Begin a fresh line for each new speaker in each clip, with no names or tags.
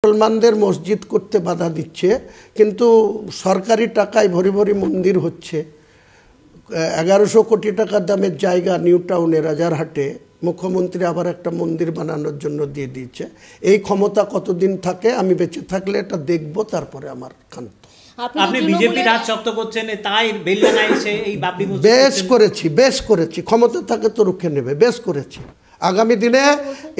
মুসলমানদের মসজিদ করতে বাধা দিচ্ছে, কিন্তু সরকারি টাকায় ভরি ভরি মন্দির হচ্ছে। 1100 কোটি টাকার দামের জায়গা নিউ টাউনে রাজারহাটে মুখ্যমন্ত্রী আবার একটা মন্দির বানানোর জন্য দিয়ে দিয়েছে। এই ক্ষমতা কতদিন থাকে? আমি বেঁচে থাকলে এটা দেখব, তারপরে আমার ক্ষান্ত।
আপনি বিজেপি রাজ শক্ত করছেন, তাই বেলডাঙায় এসে এই বাবরি মসজিদ
বেশ করেছি, ক্ষমতা থাকে তো রুখে নেবে, বেশ করেছি। আগামী দিনে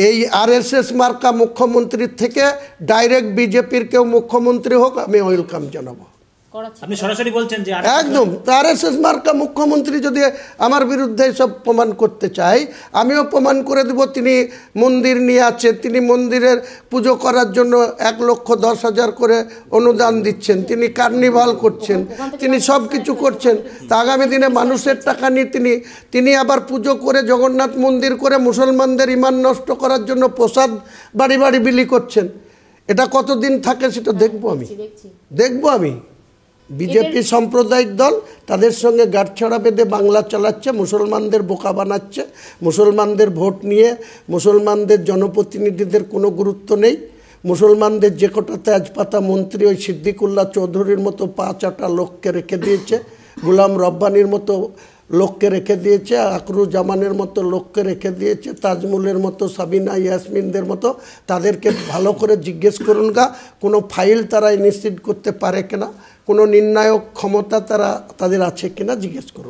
এই আরএসএস মার্কা মুখ্যমন্ত্রীর থেকে ডাইরেক্ট বিজেপির কেউ মুখ্যমন্ত্রী হোক, আমি ওয়েলকাম জানাবো।
আপনি সরাসরি বলছেন যে
একদম আরএসএস মার্কা মুখ্যমন্ত্রী যদি আমার বিরুদ্ধে সব প্রমাণ করতে চাই, আমিও প্রমাণ করে দেব তিনি মন্দির নিয়ে আছে, তিনি মন্দিরের পুজো করার জন্য 1,10,000 করে অনুদান দিচ্ছেন, তিনি কার্নিভাল করছেন, তিনি সব কিছু করছেন। তা আগামী দিনে মানুষের টাকা নিয়ে তিনি আবার পুজো করে জগন্নাথ মন্দির করে মুসলমানদের ঈমান নষ্ট করার জন্য প্রসাদ বাড়ি বাড়ি বিলি করছেন। এটা কতদিন থাকে সেটা দেখব আমি। বিজেপি সাম্প্রদায়িক দল, তাদের সঙ্গে গাঁটছড়া বেঁধে বাংলা চালাচ্ছে, মুসলমানদের বোকা বানাচ্ছে, মুসলমানদের ভোট নিয়ে মুসলমানদের জনপ্রতিনিধিদের কোনো গুরুত্ব নেই। মুসলমানদের যে কটা তেজপাতা মন্ত্রী ওই সিদ্দিকুল্লাহ চৌধুরীর মতো 5-8 লোককে রেখে দিয়েছে, গুলাম রব্বানির মতো লোককে রেখে দিয়েছে, আকরুজ্জামানের মতো লোককে রেখে দিয়েছে, তাজমুলের মতো, সাবিনা ইয়াসমিনদের মতো। তাদেরকে ভালো করে জিজ্ঞেস করুন কোনো ফাইল তারা নিশ্চিত করতে পারে কিনা, কোনো নির্ণায়ক ক্ষমতা তাদের আছে কিনা জিজ্ঞেস করুন।